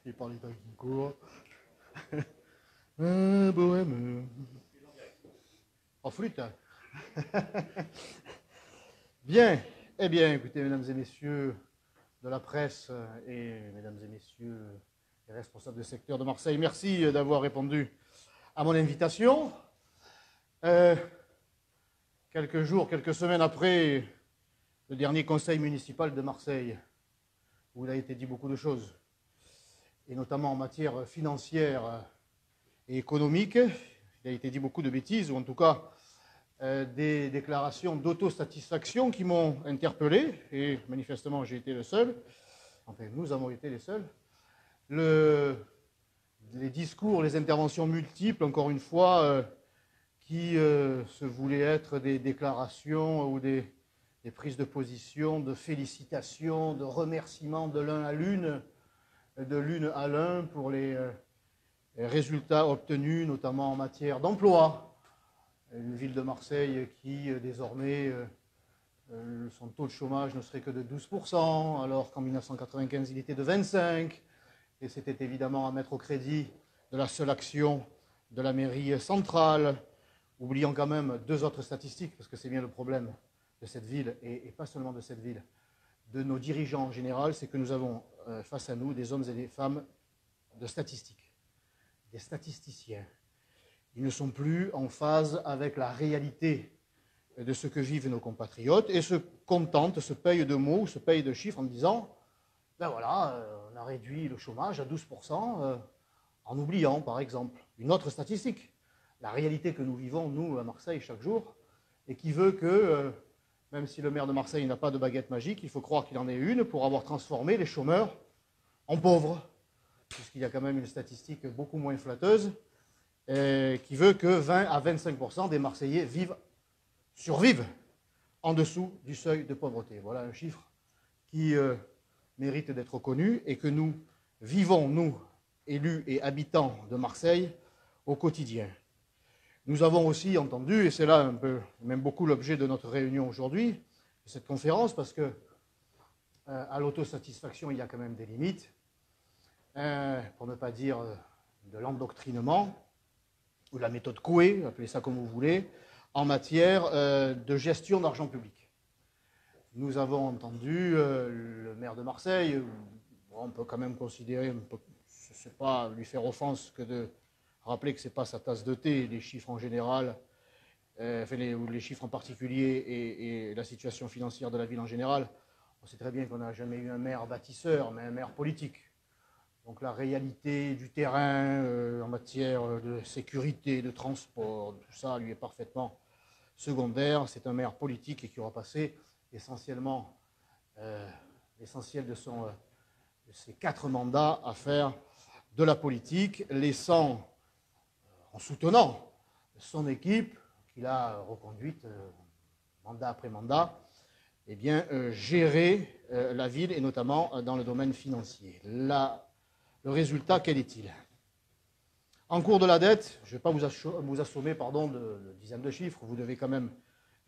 Et par les temps qui courent. Un bohème. En flûte. Bien. Eh bien, écoutez, mesdames et messieurs de la presse et mesdames et messieurs les responsables du secteur de Marseille, merci d'avoir répondu à mon invitation. Quelques jours, quelques semaines après le dernier conseil municipal de Marseille, où il a été dit beaucoup de choses, et notamment en matière financière et économique, il a été dit beaucoup de bêtises, ou en tout cas des déclarations d'autosatisfaction qui m'ont interpellé, et manifestement j'ai été le seul, enfin nous avons été les seuls. Les discours, les interventions multiples, encore une fois, qui se voulaient être des déclarations ou des prises de position, de félicitations, de remerciements de l'un à l'une, de l'une à l'un pour les résultats obtenus, notamment en matière d'emploi. Une ville de Marseille qui, désormais, son taux de chômage ne serait que de 12%, alors qu'en 1995, il était de 25%. Et c'était évidemment à mettre au crédit de la seule action de la mairie centrale, oubliant quand même deux autres statistiques, parce que c'est bien le problème de cette ville, et pas seulement de cette ville, de nos dirigeants en général, c'est que nous avons face à nous des hommes et des femmes de statistiques, des statisticiens. Ils ne sont plus en phase avec la réalité de ce que vivent nos compatriotes et se contentent, se payent de mots, se payent de chiffres en disant ben voilà, on a réduit le chômage à 12%, en oubliant, par exemple, une autre statistique, la réalité que nous vivons, nous, à Marseille, chaque jour, et qui veut que, même si le maire de Marseille n'a pas de baguette magique, il faut croire qu'il en ait une pour avoir transformé les chômeurs en pauvres, puisqu'il y a quand même une statistique beaucoup moins flatteuse, qui veut que 20 à 25% des Marseillais survivent en dessous du seuil de pauvreté. Voilà un chiffre qui mérite d'être connu et que nous vivons, nous, élus et habitants de Marseille, au quotidien. Nous avons aussi entendu, et c'est là un peu, même beaucoup l'objet de notre réunion aujourd'hui, de cette conférence, parce que à l'autosatisfaction, il y a quand même des limites, pour ne pas dire de l'endoctrinement, ou de la méthode Coué, appelez ça comme vous voulez, en matière de gestion d'argent public. Nous avons entendu le maire de Marseille, on peut quand même considérer, ce n'est pas lui faire offense que de rappeler que ce n'est pas sa tasse de thé, les chiffres en général, enfin les chiffres en particulier et la situation financière de la ville en général. On sait très bien qu'on n'a jamais eu un maire bâtisseur, mais un maire politique. Donc la réalité du terrain en matière de sécurité, de transport, tout ça lui est parfaitement secondaire. C'est un maire politique et qui aura passé essentiellement l'essentiel de ses 4 mandats à faire de la politique, laissant, en soutenant son équipe, qu'il a reconduite mandat après mandat, eh bien, gérer la ville et notamment dans le domaine financier. Le résultat, quel est-il? En cours de la dette, je ne vais pas vous assommer de dizaines de chiffres, vous devez quand même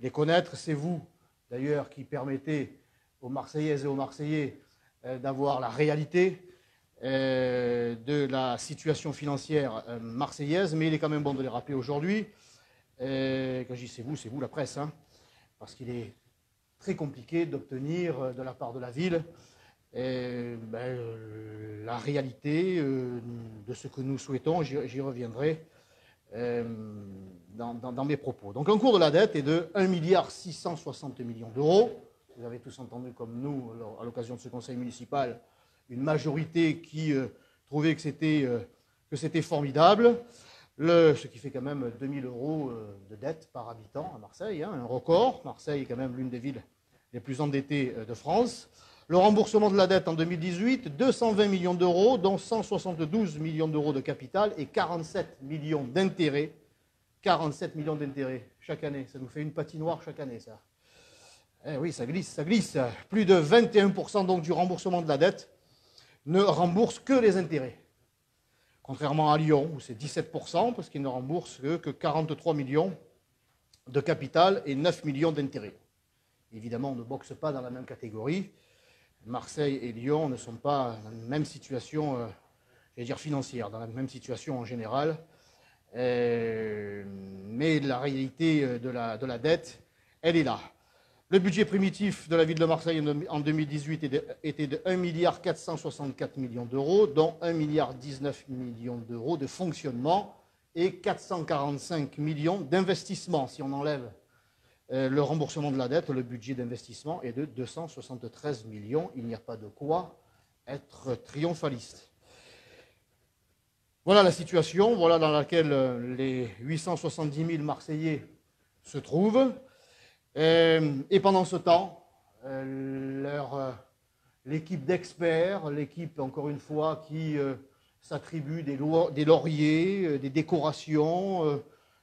les connaître. C'est vous, d'ailleurs, qui permettez aux Marseillaises et aux Marseillais d'avoir la réalité de la situation financière marseillaise, mais il est quand même bon de les rappeler aujourd'hui. Quand je dis c'est vous la presse, hein, parce qu'il est très compliqué d'obtenir de la part de la ville la réalité de ce que nous souhaitons. J'y reviendrai dans mes propos. Donc un cours de la dette est de 1,660 milliard d'euros. Vous avez tous entendu, comme nous, à l'occasion de ce conseil municipal, une majorité qui trouvait que c'était formidable, ce qui fait quand même 2 000 euros de dette par habitant à Marseille, hein, un record. Marseille est quand même l'une des villes les plus endettées de France. Le remboursement de la dette en 2018, 220 millions d'euros, dont 172 millions d'euros de capital et 47 millions d'intérêts. 47 millions d'intérêts chaque année. Ça nous fait une patinoire chaque année, ça. Eh oui, ça glisse, ça glisse. Plus de 21% donc du remboursement de la dette ne rembourse que les intérêts. Contrairement à Lyon, où c'est 17%, parce qu'il ne rembourse que 43 millions de capital et 9 millions d'intérêts. Évidemment, on ne boxe pas dans la même catégorie. Marseille et Lyon ne sont pas dans la même situation, je vais dire financière, dans la même situation en général. Mais la réalité de la dette, elle est là. Le budget primitif de la ville de Marseille en 2018 était de 1 464 millions d'euros, dont 1,19 milliard d'euros de fonctionnement et 445 millions d'investissement. Si on enlève le remboursement de la dette, le budget d'investissement est de 273 millions. Il n'y a pas de quoi être triomphaliste. Voilà la situation, voilà dans laquelle les 870 000 Marseillais se trouvent. Et pendant ce temps, l'équipe d'experts, l'équipe, encore une fois, qui s'attribue des lauriers, des décorations,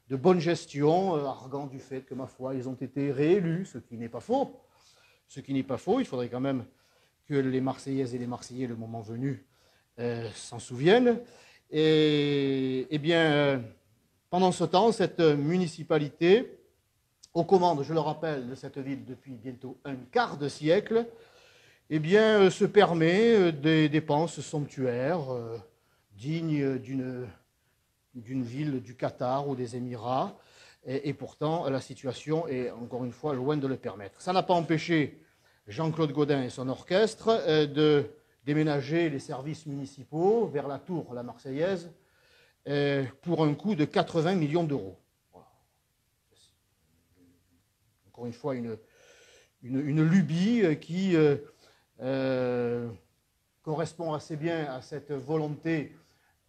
de bonne gestion, arguant du fait que, ma foi, ils ont été réélus, ce qui n'est pas faux. Ce qui n'est pas faux, il faudrait quand même que les Marseillaises et les Marseillais, le moment venu, s'en souviennent. Et bien, pendant ce temps, cette municipalité, aux commandes, je le rappelle, de cette ville depuis bientôt un quart de siècle, eh bien, se permet des dépenses somptuaires, dignes d'une ville du Qatar ou des Émirats, et pourtant, la situation est, encore une fois, loin de le permettre. Ça n'a pas empêché Jean-Claude Gaudin et son orchestre de déménager les services municipaux vers la tour, la Marseillaise, pour un coût de 80 millions d'euros. Voilà. Encore une fois, une lubie qui correspond assez bien à cette volonté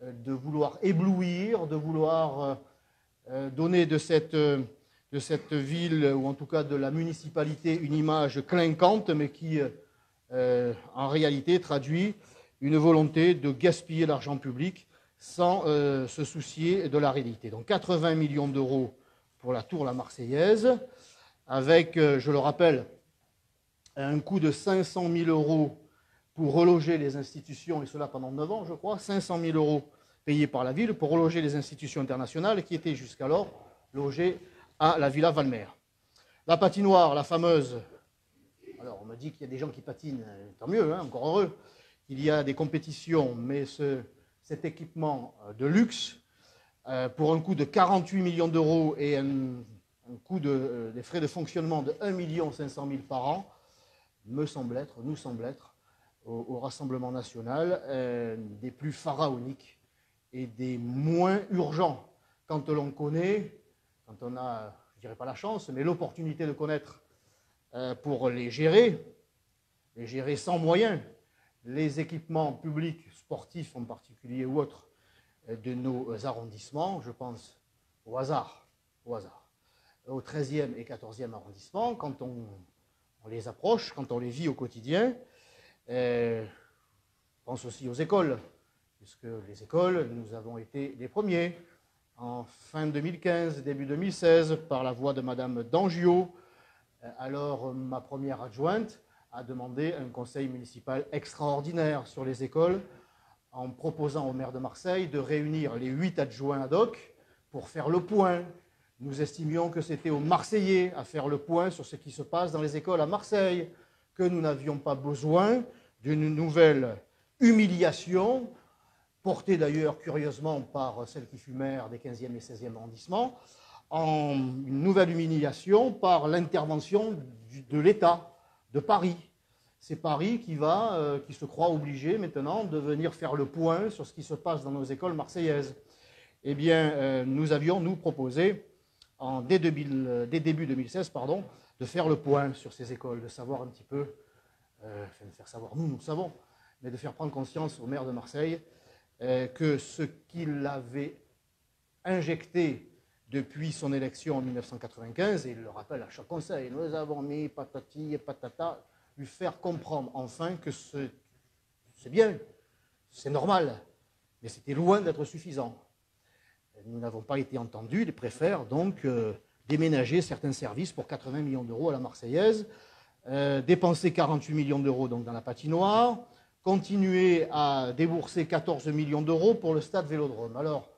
de vouloir éblouir, de vouloir donner de cette ville, ou en tout cas de la municipalité, une image clinquante, mais qui, en réalité, traduit une volonté de gaspiller l'argent public sans se soucier de la réalité. Donc 80 millions d'euros pour la tour La Marseillaise, avec, je le rappelle, un coût de 500 000 euros pour reloger les institutions, et cela pendant 9 ans, je crois, 500 000 euros payés par la ville pour reloger les institutions internationales qui étaient jusqu'alors logées à la Villa Valmer. La patinoire, la fameuse, alors on me dit qu'il y a des gens qui patinent, tant mieux, hein, encore heureux, il y a des compétitions, mais cet équipement de luxe, pour un coût de 48 millions d'euros et un coût des frais de fonctionnement de 1 500 000 par an, nous semble être, au Rassemblement national, des plus pharaoniques et des moins urgents. Quand l'on connaît, quand on a, je ne dirais pas la chance, mais l'opportunité de connaître pour les gérer sans moyens, les équipements publics, sportifs en particulier ou autres, de nos arrondissements, je pense au hasard, au 13e et 14e arrondissement, quand on les approche, quand on les vit au quotidien. Je pense aussi aux écoles, puisque les écoles, nous avons été les premiers, en fin 2015, début 2016, par la voix de Madame Dangiot, alors ma première adjointe, a demandé un conseil municipal extraordinaire sur les écoles, en proposant au maire de Marseille de réunir les 8 adjoints ad hoc pour faire le point. Nous estimions que c'était aux Marseillais à faire le point sur ce qui se passe dans les écoles à Marseille, que nous n'avions pas besoin d'une nouvelle humiliation, portée d'ailleurs curieusement par celle qui fut maire des 15e et 16e arrondissements, une nouvelle humiliation par l'intervention de l'État, de Paris. C'est Paris qui se croit obligé maintenant de venir faire le point sur ce qui se passe dans nos écoles marseillaises. Eh bien, nous avions, nous, proposé, dès début 2016, de faire le point sur ces écoles, de savoir un petit peu, de faire savoir, nous savons, mais de faire prendre conscience au maire de Marseille que ce qu'il avait injecté depuis son élection en 1995, et il le rappelle à chaque conseil, nous avons mis patati et patata, lui faire comprendre enfin que c'est bien, c'est normal, mais c'était loin d'être suffisant. Nous n'avons pas été entendus, ils préfèrent donc déménager certains services pour 80 millions d'euros à la Marseillaise, dépenser 48 millions d'euros donc dans la patinoire, continuer à débourser 14 millions d'euros pour le stade Vélodrome. Alors,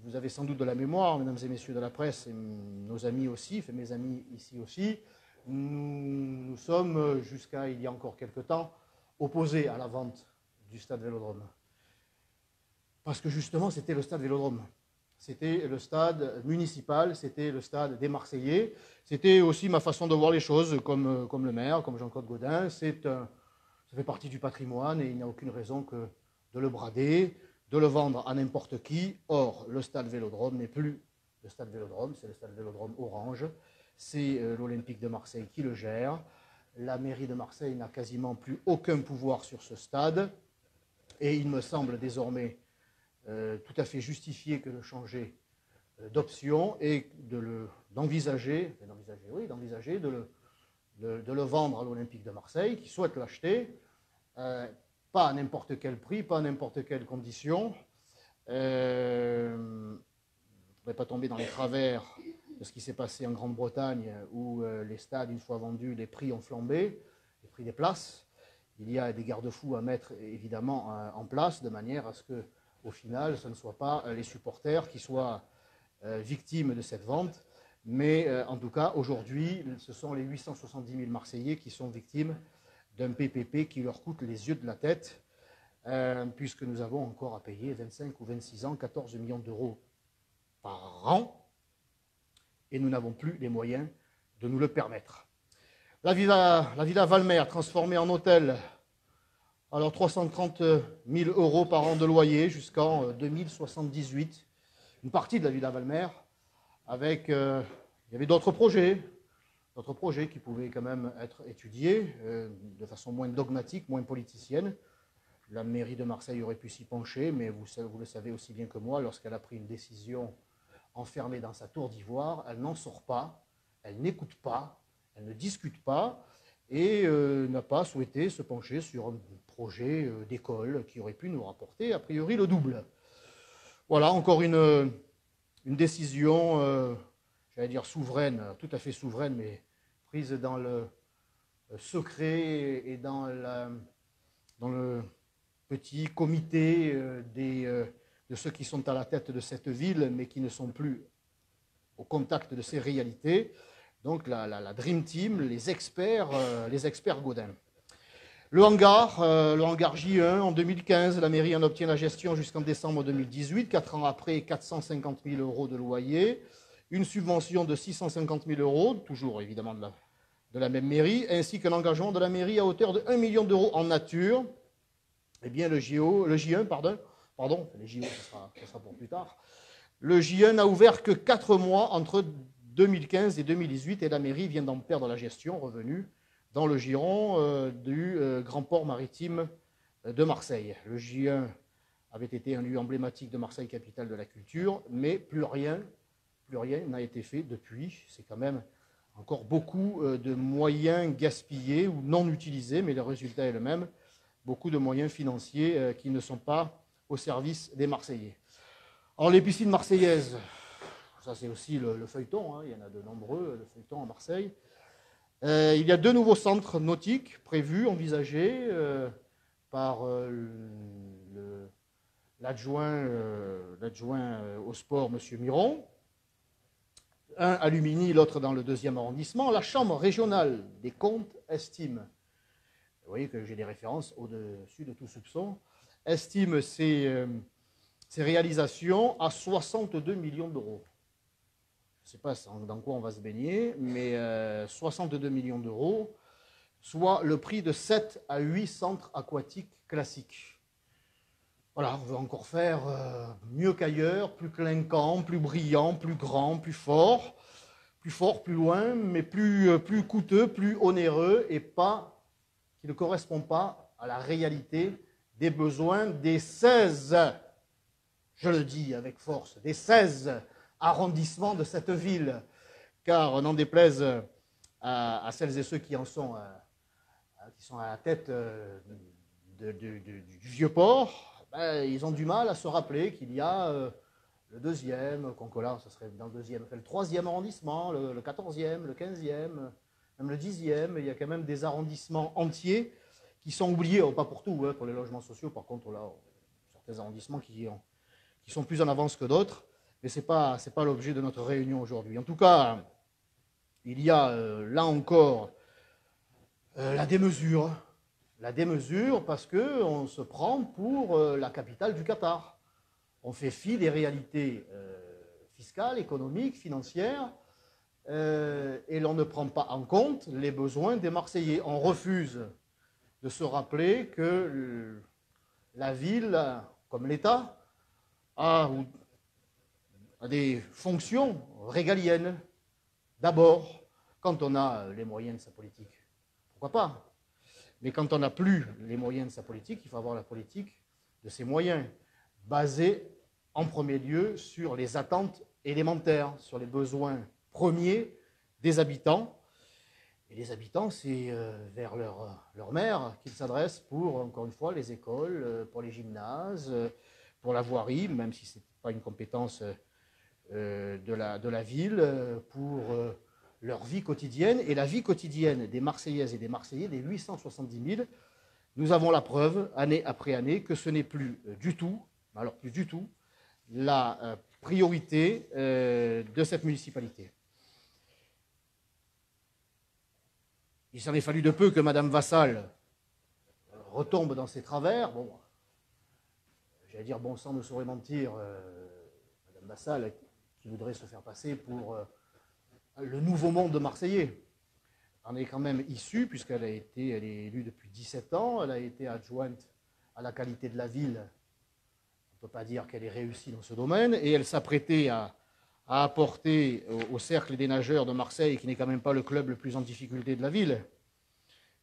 vous avez sans doute de la mémoire, mesdames et messieurs de la presse, et nos amis aussi, mes amis ici aussi, nous sommes, jusqu'à il y a encore quelque temps, opposés à la vente du stade Vélodrome. Parce que justement, c'était le stade Vélodrome. C'était le stade municipal, c'était le stade des Marseillais. C'était aussi ma façon de voir les choses, comme le maire, comme Jean-Claude Gaudin. Ça fait partie du patrimoine et il n'y a aucune raison que de le brader, de le vendre à n'importe qui. Or, le stade Vélodrome n'est plus le stade Vélodrome, c'est le stade Vélodrome Orange. C'est l'Olympique de Marseille qui le gère. La mairie de Marseille n'a quasiment plus aucun pouvoir sur ce stade. Et il me semble désormais tout à fait justifié que de changer d'option et d'envisager de le vendre à l'Olympique de Marseille, qui souhaite l'acheter, pas à n'importe quel prix, pas à n'importe quelle condition. Je ne voudrais pas tomber dans les travers de ce qui s'est passé en Grande-Bretagne, où les stades, une fois vendus, les prix ont flambé, les prix des places. Il y a des garde-fous à mettre évidemment en place, de manière à ce que, au final, ce ne soit pas les supporters qui soient victimes de cette vente. Mais en tout cas, aujourd'hui, ce sont les 870 000 Marseillais qui sont victimes d'un PPP qui leur coûte les yeux de la tête, puisque nous avons encore à payer 25 ou 26 ans, 14 millions d'euros par an, et nous n'avont plus les moyens de nous le permettre. La Villa Valmer, transformée en hôtel, alors 330 000 euros par an de loyer jusqu'en 2078. Une partie de la Villa Valmer, avec, il y avait d'autres projets qui pouvaient quand même être étudiés de façon moins dogmatique, moins politicienne. La mairie de Marseille aurait pu s'y pencher, mais vous le savez aussi bien que moi, lorsqu'elle a pris une décision enfermée dans sa tour d'ivoire, elle n'en sort pas, elle n'écoute pas, elle ne discute pas et n'a pas souhaité se pencher sur un projet d'école qui aurait pu nous rapporter a priori le double. Voilà, encore une décision, j'allais dire souveraine, tout à fait souveraine, mais prise dans le secret et dans le petit comité de ceux qui sont à la tête de cette ville, mais qui ne sont plus au contact de ces réalités. Donc la Dream Team, les experts Gaudin. Le hangar J1, en 2015, la mairie en obtient la gestion jusqu'en décembre 2018, 4 ans après, 450 000 euros de loyer, une subvention de 650 000 euros, toujours évidemment de la même mairie, ainsi qu'un engagement de la mairie à hauteur de 1 million d'euros en nature. Eh bien, le J1, les JO, ce sera pour plus tard. Le J1 n'a ouvert que 4 mois entre 2015 et 2018 et la mairie vient d'en perdre la gestion, revenue dans le giron du Grand Port Maritime de Marseille. Le J1 avait été un lieu emblématique de Marseille, capitale de la culture, mais plus rien n'a été fait depuis. C'est quand même encore beaucoup de moyens gaspillés ou non utilisés, mais le résultat est le même. Beaucoup de moyens financiers qui ne sont pas au service des Marseillais. Alors les piscines marseillaises, ça c'est aussi le feuilleton, hein, il y en a de nombreux, le feuilleton à Marseille. Il y a 2 nouveaux centres nautiques prévus, envisagés par l'adjoint au sport, M. Miron. Un à Lumini, l'autre dans le 2e arrondissement. La Chambre régionale des comptes estime, vous voyez que j'ai des références au-dessus de tout soupçon, estime ces réalisations à 62 millions d'euros. Je ne sais pas dans quoi on va se baigner, mais 62 millions d'euros, soit le prix de 7 à 8 centres aquatiques classiques. Voilà, on veut encore faire mieux qu'ailleurs, plus clinquant, plus brillant, plus grand, plus fort, plus loin, mais plus coûteux, plus onéreux et qui ne correspond pas à la réalité des besoins des 16, je le dis avec force, des 16 arrondissements de cette ville, car n'en déplaise à celles et ceux qui sont à la tête du Vieux-Port, ils ont du mal à se rappeler qu'il y a le 2e, Concola, ça serait dans le 2e, le 3e arrondissement, le 14e, le 15e, même le 10e, il y a quand même des arrondissements entiers qui sont oubliés, pas pour tout, pour les logements sociaux, par contre, là, certains arrondissements qui sont plus en avance que d'autres, mais ce n'est pas l'objet de notre réunion aujourd'hui. En tout cas, il y a là encore la démesure. La démesure parce qu'on se prend pour la capitale du Qatar. On fait fi des réalités fiscales, économiques, financières, et l'on ne prend pas en compte les besoins des Marseillais. On refuse de se rappeler que la ville, comme l'État, a des fonctions régaliennes. D'abord, quand on a les moyens de sa politique. Pourquoi pas? Mais quand on n'a plus les moyens de sa politique, il faut avoir la politique de ses moyens, basée en premier lieu sur les attentes élémentaires, sur les besoins premiers des habitants. Et les habitants, c'est vers leur maire qu'ils s'adressent pour, encore une fois, les écoles, pour les gymnases, pour la voirie, même si ce n'est pas une compétence de la ville, pour leur vie quotidienne. Et la vie quotidienne des Marseillaises et des Marseillais, des 870 000, nous avons la preuve, année après année, que ce n'est plus du tout, alors plus du tout, la priorité de cette municipalité. Il s'en est fallu de peu que Madame Vassal retombe dans ses travers. Bon, j'allais dire, bon sang ne saurait mentir, Madame Vassal, qui voudrait se faire passer pour le nouveau monde marseillais. Elle est quand même issue, puisqu'elle est élue depuis 17 ans, elle a été adjointe à la qualité de la ville. On ne peut pas dire qu'elle est réussie dans ce domaine, et elle s'apprêtait à apporter au Cercle des nageurs de Marseille, qui n'est quand même pas le club le plus en difficulté de la ville,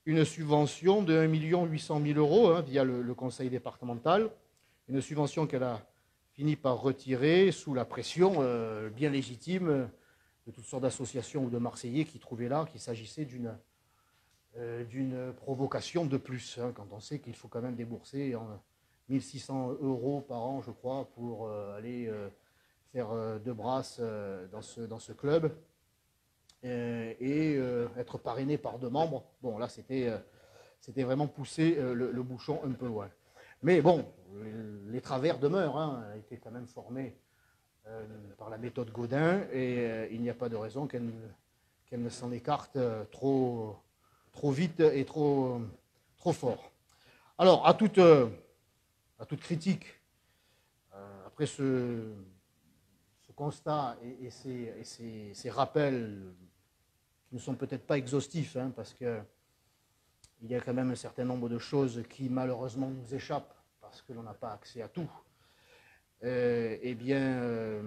une subvention de 1 800 000 € via le conseil départemental, une subvention qu'elle a fini par retirer sous la pression bien légitime de toutes sortes d'associations ou de Marseillais qui trouvaient là qu'il s'agissait d'une provocation de plus, quand on sait qu'il faut quand même débourser 1 600 € par an, je crois, pour aller faire de brasse dans ce club et être parrainé par 2 membres. Bon, là, c'était vraiment pousser le bouchon un peu loin. Mais bon, les travers demeurent. Elle a été quand même formée par la méthode Gaudin et il n'y a pas de raison qu'elle ne s'en écarte trop vite et trop fort. Alors, à toute critique, après ce constat et ces rappels qui ne sont peut-être pas exhaustifs, parce qu'il y a quand même un certain nombre de choses qui malheureusement nous échappent parce que l'on n'a pas accès à tout. Eh bien,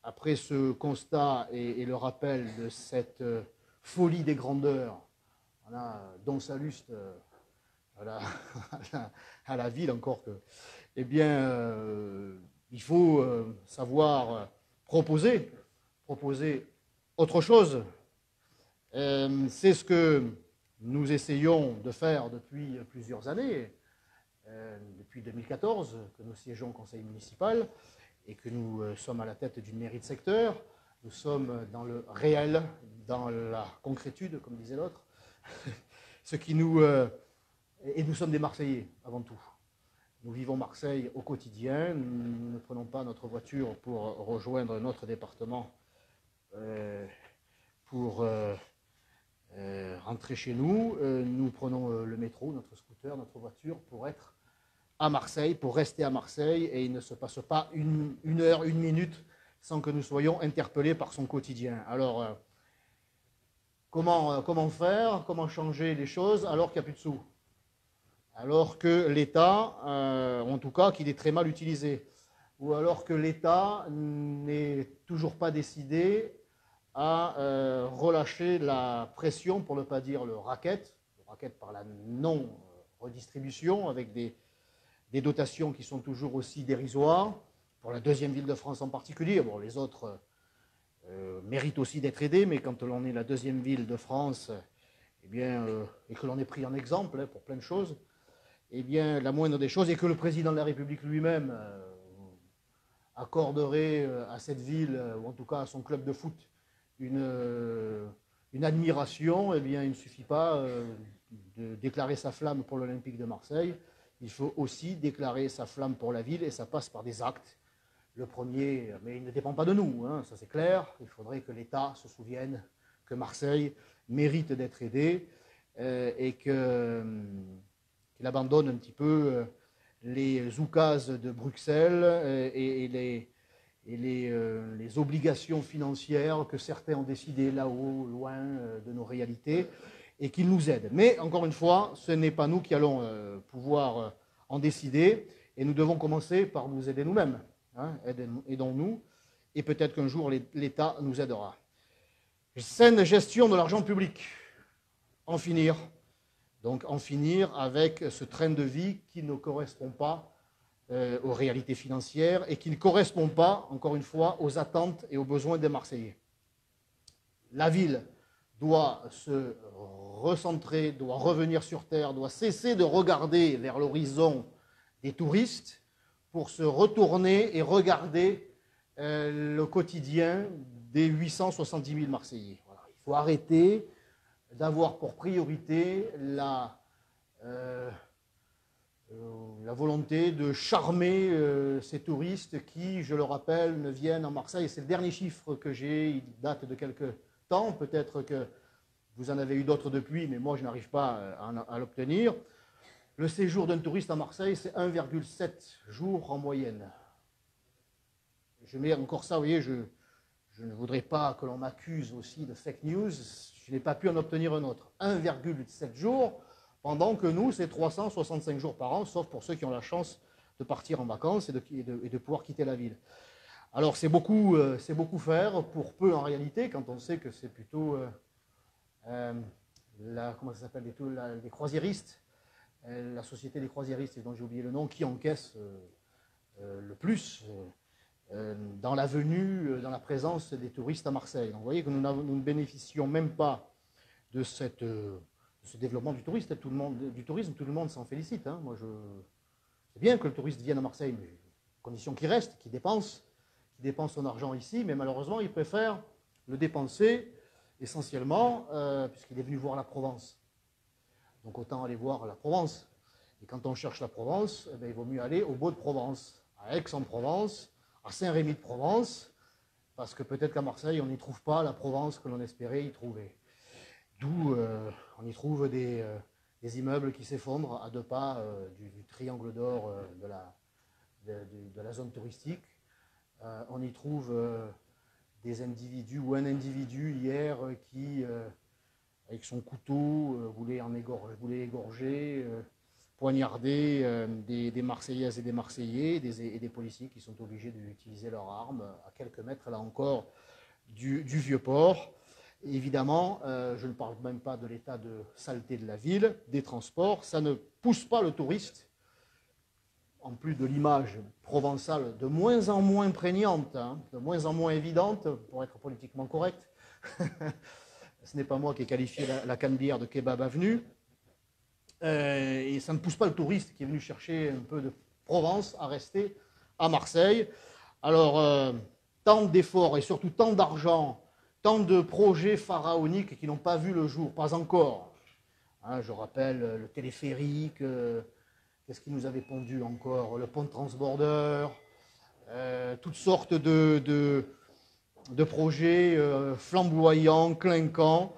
après ce constat et le rappel de cette folie des grandeurs, dont Salluste à la ville encore que, eh bien, il faut savoir proposer autre chose. C'est ce que nous essayons de faire depuis plusieurs années, depuis 2014, que nous siégeons au conseil municipal et que nous sommes à la tête d'une mairie de secteur. Nous sommes dans le réel, dans la concrétude, comme disait l'autre, et nous sommes des Marseillais avant tout. Nous vivons Marseille au quotidien, nous ne prenons pas notre voiture pour rejoindre notre département, pour rentrer chez nous. Nous prenons le métro, notre scooter, notre voiture pour être à Marseille, pour rester à Marseille, et il ne se passe pas une heure, une minute sans que nous soyons interpellés par son quotidien. Alors, comment faire, comment changer les choses alors qu'il n'y a plus de sous? Alors que l'État, en tout cas qu'il est très mal utilisé, ou alors que l'État n'est toujours pas décidé à relâcher la pression, pour ne pas dire le racket par la non-redistribution, avec des dotations qui sont toujours aussi dérisoires, pour la deuxième ville de France en particulier. Bon, les autres méritent aussi d'être aidés, mais quand l'on est la deuxième ville de France, eh bien, et que l'on est pris en exemple pour plein de choses, eh bien, la moindre des choses est que le président de la République lui-même accorderait à cette ville, ou en tout cas à son club de foot, une admiration. Eh bien, il ne suffit pas de déclarer sa flamme pour l'Olympique de Marseille. Il faut aussi déclarer sa flamme pour la ville, et ça passe par des actes. Le premier, mais il ne dépend pas de nous, ça c'est clair. Il faudrait que l'État se souvienne que Marseille mérite d'être aidée et qu'il abandonne un petit peu les oukases de Bruxelles et les obligations financières que certains ont décidées là-haut, loin de nos réalités, et qu'il nous aide. Mais, encore une fois, ce n'est pas nous qui allons pouvoir en décider, et nous devons commencer par nous aider nous-mêmes. Hein, aidons-nous, et peut-être qu'un jour l'État nous aidera. Saine gestion de l'argent public. En finir. Donc en finir avec ce train de vie qui ne correspond pas aux réalités financières et qui ne correspond pas, encore une fois, aux attentes et aux besoins des Marseillais. La ville doit se recentrer, doit revenir sur terre, doit cesser de regarder vers l'horizon des touristes pour se retourner et regarder le quotidien des 870 000 Marseillais. Voilà. Il faut arrêter d'avoir pour priorité la volonté de charmer ces touristes qui, je le rappelle, ne viennent en Marseille. C'est le dernier chiffre que j'ai, il date de quelques temps, peut-être que vous en avez eu d'autres depuis, mais moi je n'arrive pas à l'obtenir. Le séjour d'un touriste à Marseille, c'est 1,7 jours en moyenne. Je mets encore ça, vous voyez, je ne voudrais pas que l'on m'accuse aussi de fake news, je n'ai pas pu en obtenir un autre. 1,7 jours, pendant que nous, c'est 365 jours par an, sauf pour ceux qui ont la chance de partir en vacances et de pouvoir quitter la ville. Alors c'est beaucoup faire, pour peu en réalité, quand on sait que c'est plutôt, comment ça s'appelle, les croisiéristes, la société des croisiéristes, dont j'ai oublié le nom, qui encaisse le plus dans la venue, dans la présence des touristes à Marseille. Donc vous voyez que nous ne bénéficions même pas de ce développement du tourisme. Tout le monde s'en félicite. Hein. C'est bien que le touriste vienne à Marseille, mais à condition qu'il reste, qu'il dépense son argent ici, mais malheureusement, il préfère le dépenser essentiellement puisqu'il est venu voir la Provence. Donc autant aller voir la Provence. Et quand on cherche la Provence, il vaut mieux aller au Beau de Provence, à Aix-en-Provence, à Saint-Rémy-de-Provence, parce que peut-être qu'à Marseille, on n'y trouve pas la Provence que l'on espérait y trouver. D'où on y trouve des immeubles qui s'effondrent à 2 pas du triangle d'or de la zone touristique. On y trouve des individus, ou un individu hier qui, avec son couteau, voulait égorger, poignarder des Marseillaises et des Marseillais et des policiers qui sont obligés d'utiliser leurs armes à quelques mètres, là encore, du Vieux-Port. Évidemment, je ne parle même pas de l'état de saleté de la ville, des transports, ça ne pousse pas le touriste, en plus de l'image provençale de moins en moins prégnante, hein, de moins en moins évidente, pour être politiquement correct. Ce n'est pas moi qui ai qualifié la Canebière de kebab avenue. Et ça ne pousse pas le touriste qui est venu chercher un peu de Provence à rester à Marseille. Alors, tant d'efforts et surtout tant d'argent, tant de projets pharaoniques qui n'ont pas vu le jour, pas encore. Hein, je rappelle le téléphérique, qu'est-ce qui nous avait pondu encore? Le pont de transborder, toutes sortes de projets flamboyants, clinquants,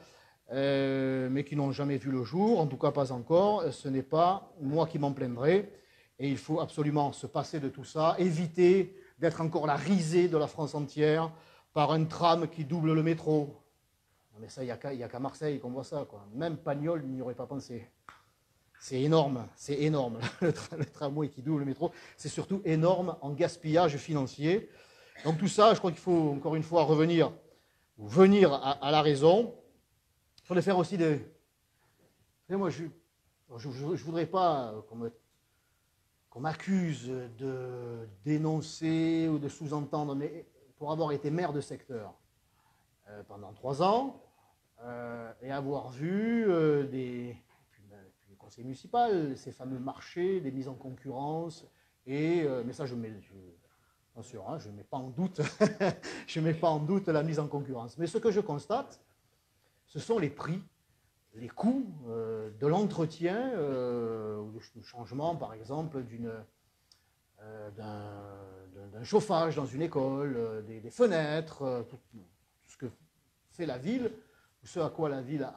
mais qui n'ont jamais vu le jour, en tout cas pas encore. Ce n'est pas moi qui m'en plaindrai. Et il faut absolument se passer de tout ça, éviter d'être encore la risée de la France entière par un tram qui double le métro. Non mais ça, il n'y a qu'à Marseille qu'on voit ça, quoi. Même Pagnol n'y aurait pas pensé. C'est énorme, le tramway qui double le métro. C'est surtout énorme en gaspillage financier. Donc tout ça, je crois qu'il faut encore une fois venir à la raison. Il faudrait faire aussi des... Moi, je ne voudrais pas qu'on m'accuse de dénoncer ou de sous-entendre, mais pour avoir été maire de secteur pendant 3 ans et avoir vu puis le conseil municipal, ces fameux marchés, des mises en concurrence, mais ça, attention, hein, je ne mets pas en doute, je mets pas en doute la mise en concurrence. Mais ce que je constate, ce sont les prix, les coûts de l'entretien ou du changement, par exemple, d'un chauffage dans une école, des fenêtres, tout ce que fait la ville ce à quoi la ville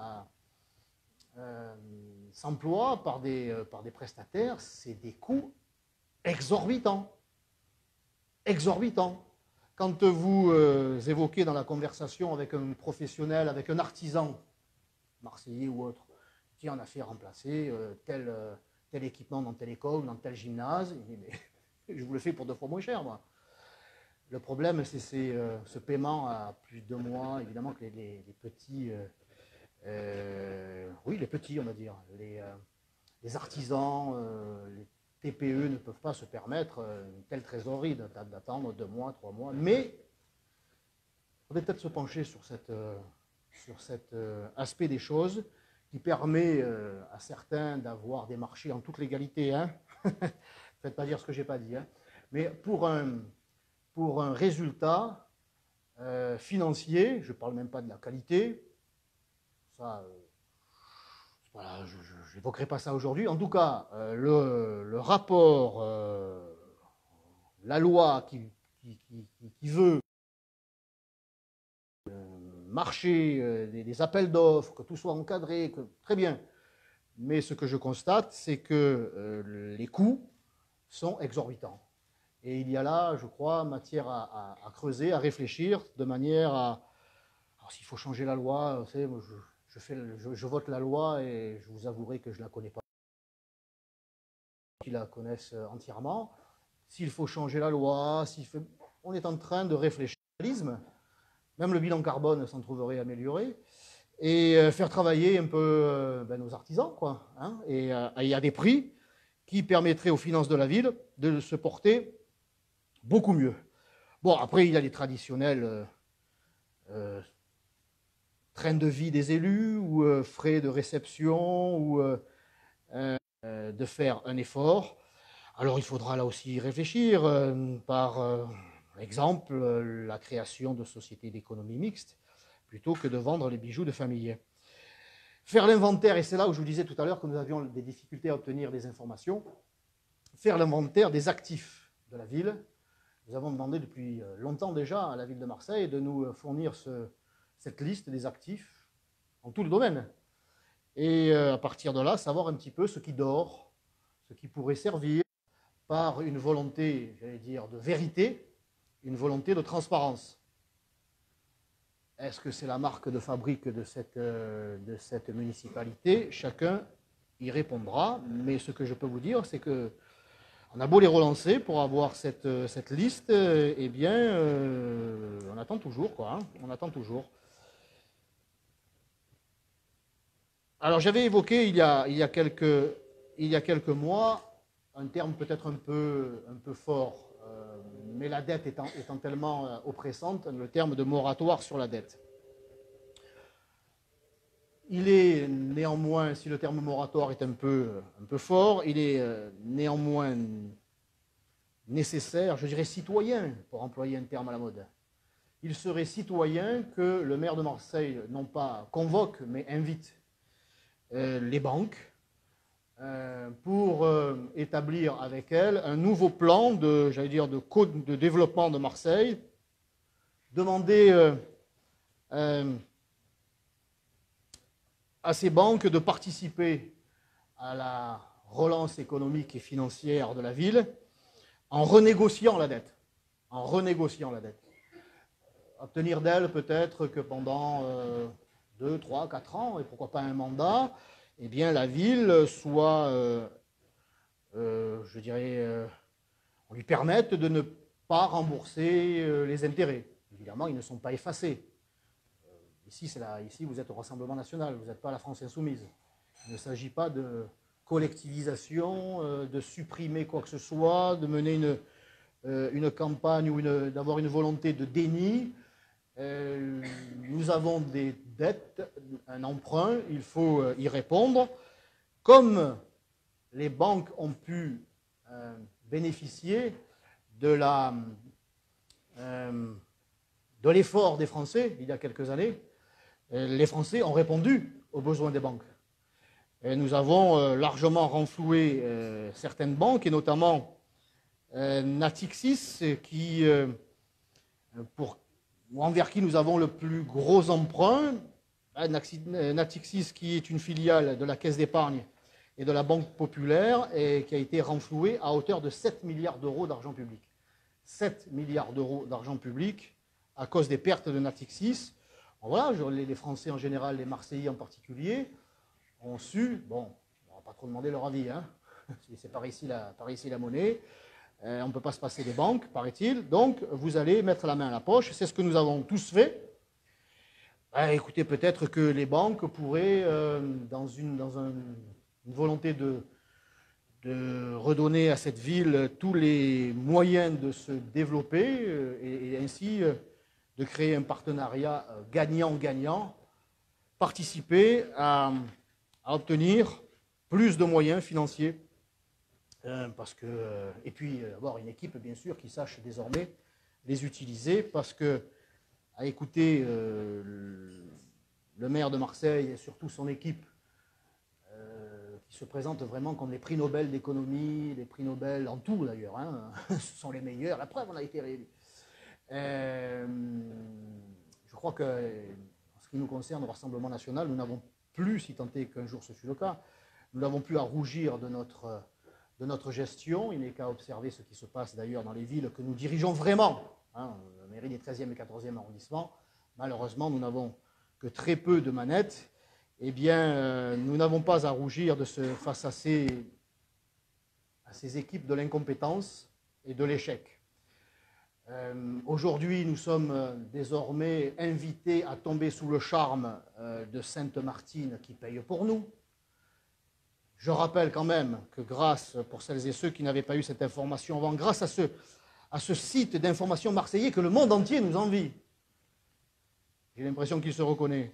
s'emploie par des prestataires, c'est des coûts exorbitants. Exorbitants. Quand vous évoquez dans la conversation avec un professionnel, avec un artisan, marseillais ou autre, qui en a fait remplacer tel équipement dans telle école, dans tel gymnase, il dit, mais je vous le fais pour 2 fois moins cher, moi. Le problème, c'est ce paiement à plus de 2 mois, évidemment que les petits, oui, les petits, on va dire, les artisans, les TPE ne peuvent pas se permettre une telle trésorerie d'attendre 2 mois, 3 mois. Mais on va peut-être se pencher sur cet aspect des choses qui permet à certains d'avoir des marchés en toute légalité. Hein. Faites pas dire ce que je n'ai pas dit. Hein. Mais pour un résultat financier, je ne parle même pas de la qualité, ça, voilà, je n'évoquerai pas ça aujourd'hui. En tout cas, le rapport, la loi qui veut marcher, des appels d'offres, que tout soit encadré, très bien. Mais ce que je constate, c'est que les coûts sont exorbitants. Et il y a là, je crois, matière à creuser, à réfléchir, de manière à... Alors, s'il faut changer la loi, vous savez, je vote la loi et je vous avouerai que je ne la connais pas. Qui la connaissent entièrement. S'il faut changer la loi, on est en train de réfléchir. Même le bilan carbone s'en trouverait amélioré. Et faire travailler un peu nos artisans, quoi. Hein, et à des prix qui permettraient aux finances de la ville de se porter beaucoup mieux. Bon, après, il y a les traditionnels train de vie des élus ou frais de réception ou de faire un effort. Alors il faudra là aussi réfléchir par exemple la création de sociétés d'économie mixte plutôt que de vendre les bijoux de famille. Faire l'inventaire, et c'est là où je vous disais tout à l'heure que nous avions des difficultés à obtenir des informations, faire l'inventaire des actifs de la ville. Nous avons demandé depuis longtemps déjà à la ville de Marseille de nous fournir cette liste des actifs en tout le domaine. Et à partir de là, savoir un petit peu ce qui dort, ce qui pourrait servir par une volonté, j'allais dire, de vérité, une volonté de transparence. Est-ce que c'est la marque de fabrique de cette municipalité? Chacun y répondra. Mais ce que je peux vous dire, c'est que on a beau les relancer pour avoir cette liste, eh bien, on attend toujours, quoi. Hein, on attend toujours. Alors, j'avais évoqué il y a quelques mois un terme peut-être un peu fort, mais la dette étant tellement oppressante, le terme de moratoire sur la dette. Il est néanmoins, si le terme moratoire est un peu fort, il est néanmoins nécessaire, je dirais citoyen, pour employer un terme à la mode. Il serait citoyen que le maire de Marseille, non pas convoque, mais invite les banques pour établir avec elles un nouveau plan de développement de Marseille, demander à ces banques de participer à la relance économique et financière de la ville en renégociant la dette. Obtenir d'elle peut-être que pendant 2, 3, 4 ans, et pourquoi pas un mandat, eh bien la ville soit, on lui permette de ne pas rembourser les intérêts. Évidemment, ils ne sont pas effacés. Ici, vous êtes au Rassemblement national, vous n'êtes pas à la France insoumise. Il ne s'agit pas de collectivisation, de supprimer quoi que ce soit, de mener une campagne ou d'avoir une volonté de déni. Nous avons des dettes, un emprunt, il faut y répondre. Comme les banques ont pu bénéficier de l'effort des Français il y a quelques années, les Français ont répondu aux besoins des banques. Et nous avons largement renfloué certaines banques, et notamment Natixis, envers qui nous avons le plus gros emprunt. Natixis, qui est une filiale de la Caisse d'épargne et de la Banque populaire, et qui a été renflouée à hauteur de 7 milliards d'euros d'argent public. 7 milliards d'euros d'argent public à cause des pertes de Natixis. Voilà, les Français en général, les Marseillais en particulier, ont su, bon, on ne va pas trop demander leur avis, hein, c'est par ici la monnaie, on ne peut pas se passer des banques, paraît-il, donc vous allez mettre la main à la poche, c'est ce que nous avons tous fait. Écoutez, peut-être que les banques pourraient, dans une volonté de redonner à cette ville tous les moyens de se développer et ainsi de créer un partenariat gagnant-gagnant, participer à obtenir plus de moyens financiers, et puis avoir une équipe, bien sûr, qui sache désormais les utiliser, parce que, à écouter le maire de Marseille et surtout son équipe, qui se présentent vraiment comme les prix Nobel d'économie, les prix Nobel en tout d'ailleurs, hein, ce sont les meilleurs, la preuve, on a été réélus. Je crois que, en ce qui nous concerne, au Rassemblement national, nous n'avons plus, si tant est qu'un jour ce fut le cas, nous n'avons plus à rougir de notre gestion. Il n'est qu'à observer ce qui se passe d'ailleurs dans les villes que nous dirigeons vraiment, hein, la mairie des 13e et 14e arrondissements. Malheureusement, nous n'avons que très peu de manettes. Eh bien, nous n'avons pas à rougir face à ces équipes de l'incompétence et de l'échec. Aujourd'hui, nous sommes désormais invités à tomber sous le charme de Sainte-Martine qui paye pour nous. Je rappelle quand même que grâce, pour celles et ceux qui n'avaient pas eu cette information avant, grâce à ce site d'information marseillais que le monde entier nous envie, j'ai l'impression qu'il se reconnaît,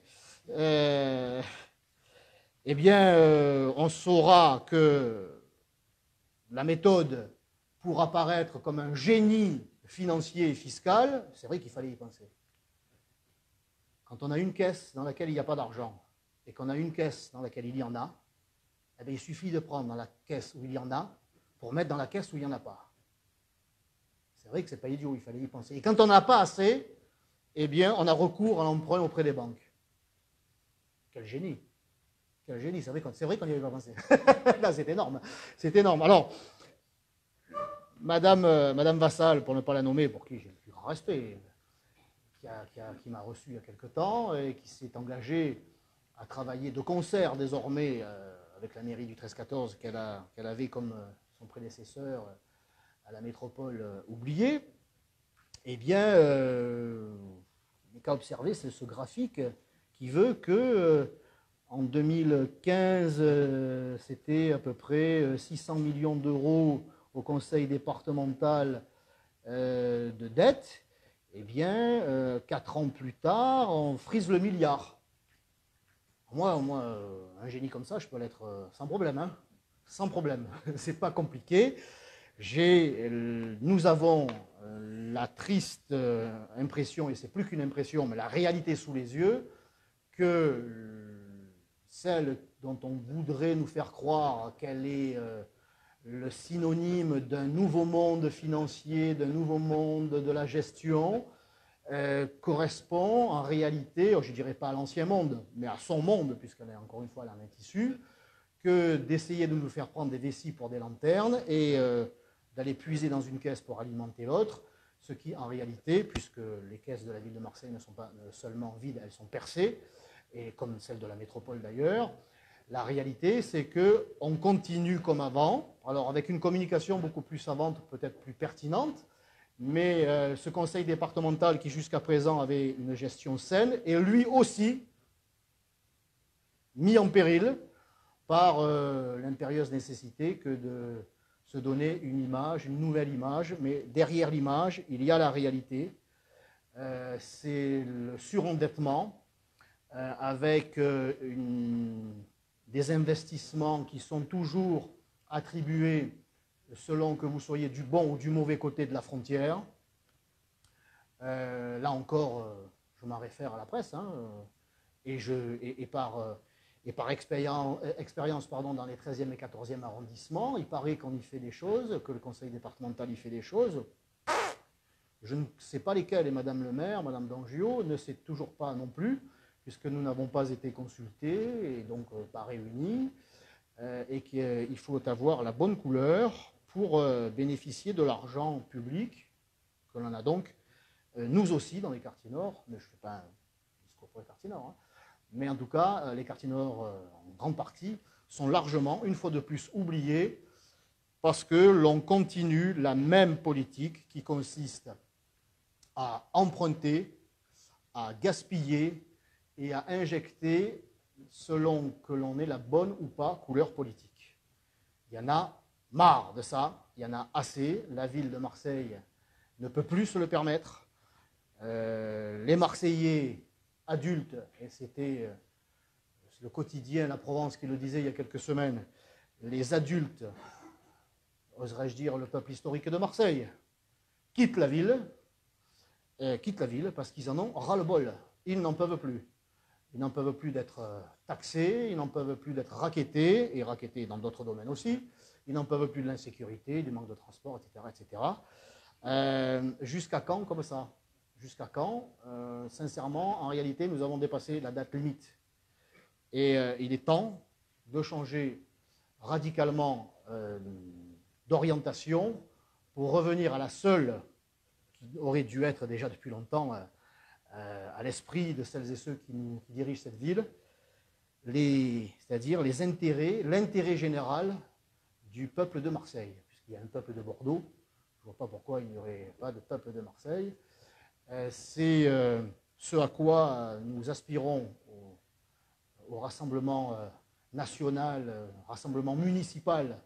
eh bien, on saura que la méthode pour apparaître comme un génie financier et fiscal, c'est vrai qu'il fallait y penser. Quand on a une caisse dans laquelle il n'y a pas d'argent et qu'on a une caisse dans laquelle il y en a, eh bien, il suffit de prendre dans la caisse où il y en a pour mettre dans la caisse où il n'y en a pas. C'est vrai que ce n'est pas idiot, il fallait y penser. Et quand on n'a pas assez, eh bien, on a recours à l'emprunt auprès des banques. Quel génie! Quel génie! C'est vrai qu'on n'y avait pas pensé. Là, c'est énorme. C'est énorme. Alors, Madame Vassal, pour ne pas la nommer, pour qui j'ai le plus grand respect, qui m'a reçu il y a quelque temps et qui s'est engagée à travailler de concert désormais avec la mairie du 13-14 qu'elle avait comme son prédécesseur à la métropole oubliée, eh bien, il n'est qu'à observer ce graphique qui veut que en 2015, c'était à peu près 600 millions d'euros au conseil départemental de dette. Eh bien, 4 ans plus tard, on frise le milliard. Moi, un génie comme ça, je peux l'être sans problème. Hein, sans problème. C'est pas compliqué. Nous avons la triste impression, et c'est plus qu'une impression, mais la réalité sous les yeux, que celle dont on voudrait nous faire croire qu'elle est le synonyme d'un nouveau monde financier, d'un nouveau monde de la gestion, correspond en réalité, je ne dirais pas à l'ancien monde, mais à son monde, puisqu'elle est encore une fois elle en est issue, que d'essayer de nous faire prendre des vessies pour des lanternes et d'aller puiser dans une caisse pour alimenter l'autre, ce qui en réalité, puisque les caisses de la ville de Marseille ne sont pas seulement vides, elles sont percées, et comme celle de la métropole d'ailleurs, la réalité c'est qu'on continue comme avant, alors avec une communication beaucoup plus savante, peut-être plus pertinente, mais ce conseil départemental qui jusqu'à présent avait une gestion saine est lui aussi mis en péril par l'impérieuse nécessité que de se donner une image, une nouvelle image, mais derrière l'image, il y a la réalité, c'est le surendettement avec des investissements qui sont toujours attribués selon que vous soyez du bon ou du mauvais côté de la frontière. Là encore, je m'en réfère à la presse, hein, et par expérience dans les 13e et 14e arrondissements, il paraît qu'on y fait des choses, que le conseil départemental y fait des choses. Je ne sais pas lesquelles, et Madame le maire, Madame Dangiot, ne sait toujours pas non plus, puisque nous n'avons pas été consultés et donc pas réunis, et qu'il faut avoir la bonne couleur pour bénéficier de l'argent public que l'on a donc, nous aussi, dans les quartiers nord, mais je ne fais pas un discours pour les quartiers nord, hein, mais en tout cas, les quartiers nord, en grande partie, sont largement, une fois de plus, oubliés parce que l'on continue la même politique qui consiste à emprunter, à gaspiller et à injecter selon que l'on ait la bonne ou pas couleur politique. Il y en a marre de ça, il y en a assez. La ville de Marseille ne peut plus se le permettre. Les Marseillais adultes, et c'était le quotidien La Provence qui le disait il y a quelques semaines, les adultes, oserais-je dire le peuple historique de Marseille, quittent la ville parce qu'ils en ont ras-le-bol. Ils n'en peuvent plus. Ils n'en peuvent plus d'être taxés, ils n'en peuvent plus d'être rackettés, et rackettés dans d'autres domaines aussi. Ils n'en peuvent plus de l'insécurité, du manque de transport, etc. etc. Jusqu'à quand comme ça? Jusqu'à quand? Sincèrement, en réalité, nous avons dépassé la date limite. Et il est temps de changer radicalement d'orientation pour revenir à la seule qui aurait dû être déjà depuis longtemps à l'esprit de celles et ceux qui dirigent cette ville, c'est-à-dire l'intérêt général du peuple de Marseille. Puisqu'il y a un peuple de Bordeaux, je ne vois pas pourquoi il n'y aurait pas de peuple de Marseille. C'est ce à quoi nous aspirons au rassemblement national, rassemblement municipal.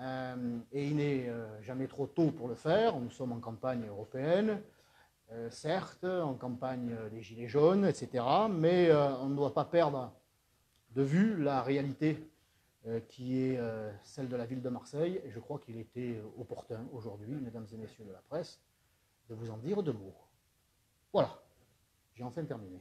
Et il n'est jamais trop tôt pour le faire. Nous sommes en campagne européenne, certes, en campagne des Gilets jaunes, etc. Mais on ne doit pas perdre de vue la réalité qui est celle de la ville de Marseille. Et je crois qu'il était opportun aujourd'hui, mesdames et messieurs de la presse, de vous en dire deux mots. Voilà, j'ai enfin terminé.